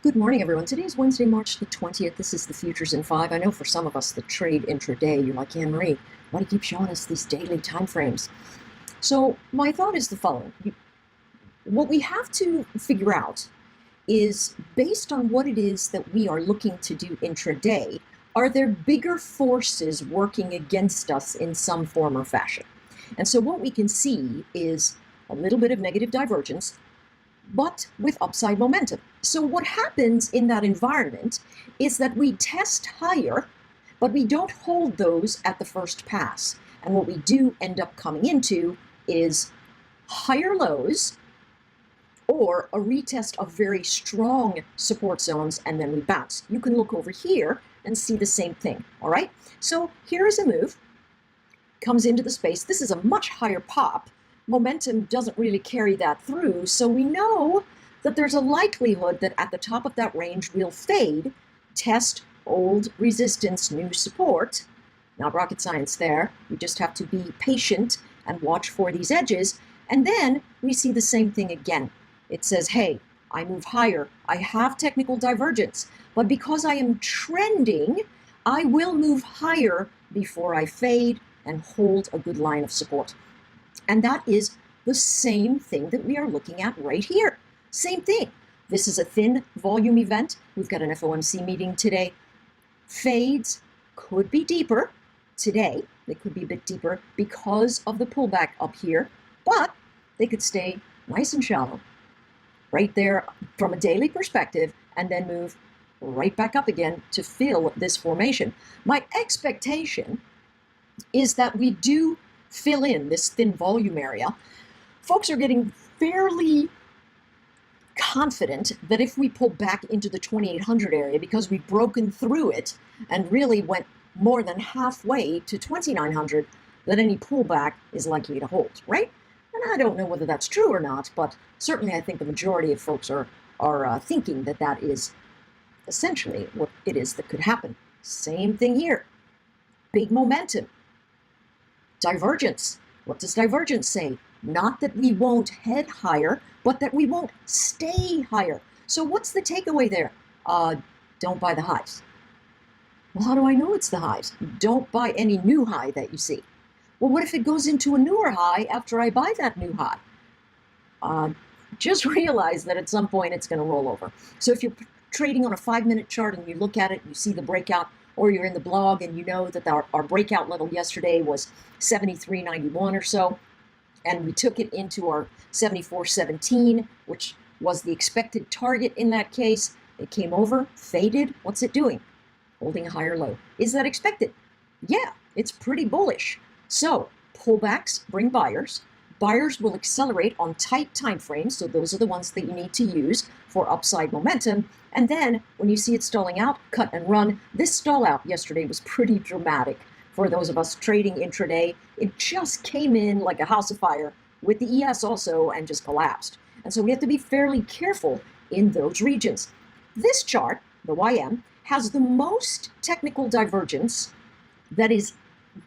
Good morning, everyone. Today is Wednesday, March the 20th. This is the Futures in 5. I know for some of us that trade intraday, you're like, Anne-Marie, why do you keep showing us these daily time frames? So my thought is the following. What we have to figure out is, based on what it is that we are looking to do intraday, are there bigger forces working against us in some form or fashion? And so what we can see is a little bit of negative divergence, but with upside momentum. So what happens in that environment is that we test higher, but we don't hold those at the first pass. And what we do end up coming into is higher lows or a retest of very strong support zones, and then we bounce. You can look over here and see the same thing, all right? So here is a move, comes into the space. This is a much higher pop. Momentum doesn't really carry that through, so we know that there's a likelihood that at the top of that range we'll fade, test old resistance, new support. Not rocket science there. We just have to be patient and watch for these edges, and then we see the same thing again. It says, hey, I move higher. I have technical divergence, but because I am trending, I will move higher before I fade and hold a good line of support. And that is the same thing that we are looking at right here. Same thing. This is a thin volume event. We've got an FOMC meeting today. Fades could be deeper today. They could be a bit deeper because of the pullback up here, but they could stay nice and shallow right there from a daily perspective and then move right back up again to fill this formation. My expectation is that we do fill in this thin volume area. Folks are getting fairly confident that if we pull back into the 2800 area, because we've broken through it and really went more than halfway to 2900, that any pullback is likely to hold, right? And I don't know whether that's true or not, but certainly I think the majority of folks are thinking that that is essentially what it is that could happen. Same thing here. Big momentum. Divergence. What does divergence say? Not that we won't head higher, but that we won't stay higher. So what's the takeaway there? Don't buy the highs. Well, how do I know it's the highs? Don't buy any new high that you see. Well, what if it goes into a newer high after I buy that new high? Just realize that at some point it's going to roll over. So if you're trading on a 5-minute chart and you look at it, you see the breakout, or you're in the blog and you know that our breakout level yesterday was 73.91 or so, and we took it into our 74.17, which was the expected target in that case. It came over, faded. What's it doing? Holding a higher low. Is that expected? Yeah, it's pretty bullish. So pullbacks bring buyers. Buyers will accelerate on tight time frames, so those are the ones that you need to use for upside momentum. And then when you see it stalling out, cut and run. This stall out yesterday was pretty dramatic for those of us trading intraday. It just came in like a house of fire with the ES also and just collapsed. And so we have to be fairly careful in those regions. This chart, the YM, has the most technical divergence that is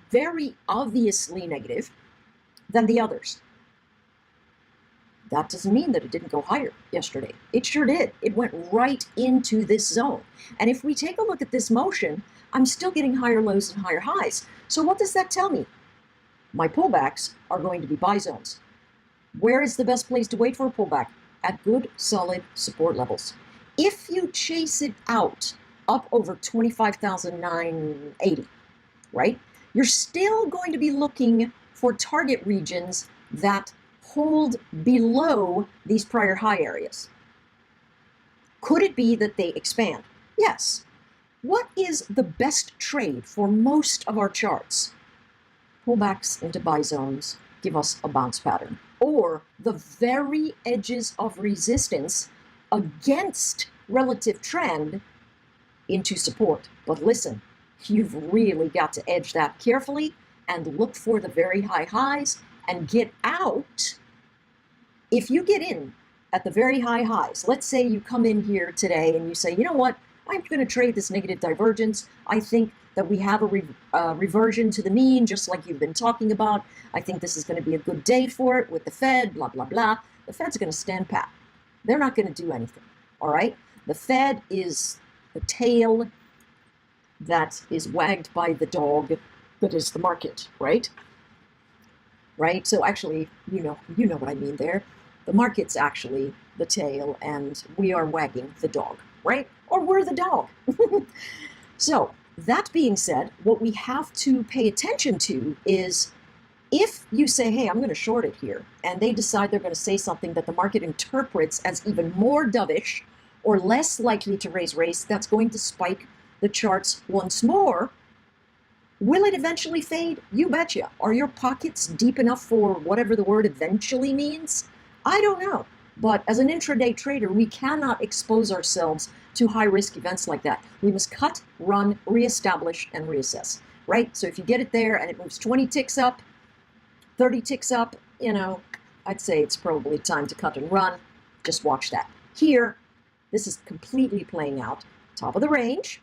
very obviously negative than the others. That doesn't mean that it didn't go higher yesterday. It sure did. It went right into this zone. And if we take a look at this motion, I'm still getting higher lows and higher highs. So what does that tell me? My pullbacks are going to be buy zones. Where is the best place to wait for a pullback? At good, solid support levels. If you chase it out up over 25,980, right? You're still going to be looking for target regions that hold below these prior high areas. Could it be that they expand? Yes. What is the best trade for most of our charts? Pullbacks into buy zones give us a bounce pattern, or the very edges of resistance against relative trend into support. But listen, you've really got to edge that carefully and look for the very high highs and get out. If you get in at the very high highs, let's say you come in here today and you say, you know what, I'm going to trade this negative divergence. I think that we have a reversion to the mean, just like you've been talking about. I think this is going to be a good day for it with the Fed, blah, blah, blah. The Fed's going to stand pat. They're not going to do anything, all right? The Fed is the tail that is wagged by the dog that is the market, right? Right? So actually, you know what I mean there. The market's actually the tail, and we are wagging the dog, right? Or we're the dog. So that being said, what we have to pay attention to is if you say, hey, I'm going to short it here, and they decide they're going to say something that the market interprets as even more dovish or less likely to raise rates, that's going to spike the charts once more. Will it eventually fade? You betcha. Are your pockets deep enough for whatever the word eventually means? I don't know. But as an intraday trader, we cannot expose ourselves to high-risk events like that. We must cut, run, reestablish, and reassess, right? So if you get it there and it moves 20 ticks up, 30 ticks up, I'd say it's probably time to cut and run. Just watch that. Here, this is completely playing out. Top of the range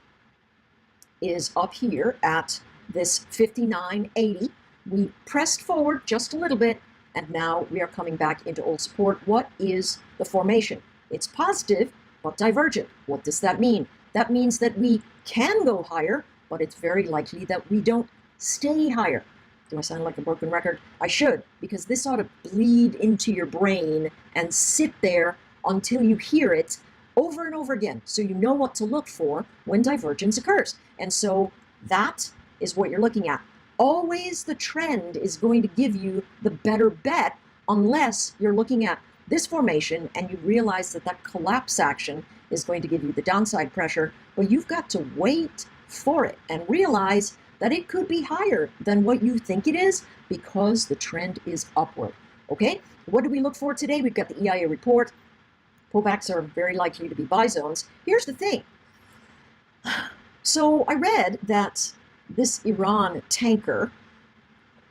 is up here at this 59.80. We pressed forward just a little bit, and now we are coming back into old support. What is the formation? It's positive, but divergent. What does that mean? That means that we can go higher, but it's very likely that we don't stay higher. Do I sound like a broken record? I should, because this ought to bleed into your brain and sit there until you hear it over and over again, so you know what to look for when divergence occurs. And so that is what you're looking at. Always the trend is going to give you the better bet unless you're looking at this formation and you realize that that collapse action is going to give you the downside pressure, but you've got to wait for it and realize that it could be higher than what you think it is because the trend is upward. Okay, what do we look for today? We've got the EIA report. Pullbacks are very likely to be buy zones. Here's the thing. So I read that this Iran tanker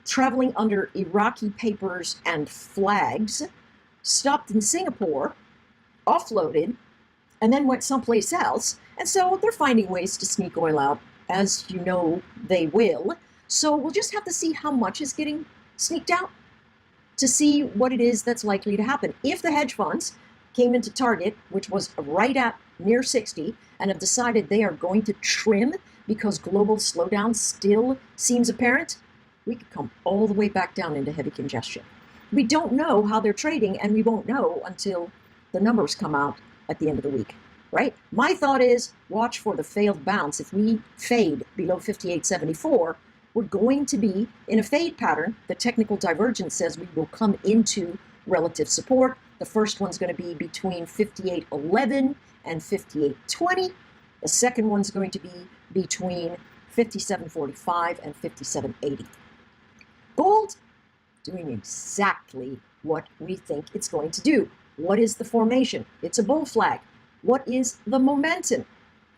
traveling under Iraqi papers and flags stopped in Singapore, offloaded, and then went someplace else. And so they're finding ways to sneak oil out, as you know they will. So we'll just have to see how much is getting sneaked out to see what it is that's likely to happen. If the hedge funds came into target, which was right at near 60, and have decided they are going to trim because global slowdown still seems apparent, we could come all the way back down into heavy congestion. We don't know how they're trading, and we won't know until the numbers come out at the end of the week, right? My thought is watch for the failed bounce. If we fade below 58.74, we're going to be in a fade pattern. The technical divergence says we will come into relative support. The first one's going to be between 58.11 and 58.20. The second one's going to be between 57.45 and 57.80. Gold doing exactly what we think it's going to do. What is the formation? It's a bull flag. What is the momentum?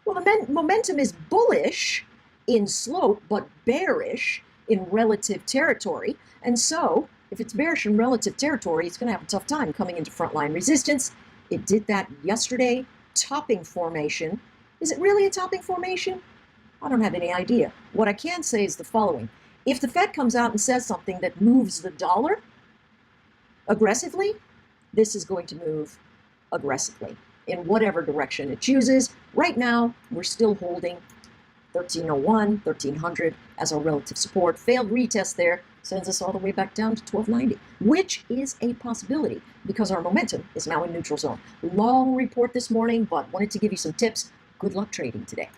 Well, the momentum is bullish in slope, but bearish in relative territory. And so, if it's bearish in relative territory, it's going to have a tough time coming into frontline resistance. It did that yesterday. Topping formation. Is it really a topping formation? I don't have any idea. What I can say is the following. If the Fed comes out and says something that moves the dollar aggressively, this is going to move aggressively in whatever direction it chooses. Right now, we're still holding 1301, 1300 as our relative support. Failed retest there sends us all the way back down to 1290, which is a possibility because our momentum is now in neutral zone. Long report this morning, but wanted to give you some tips. Good luck trading today.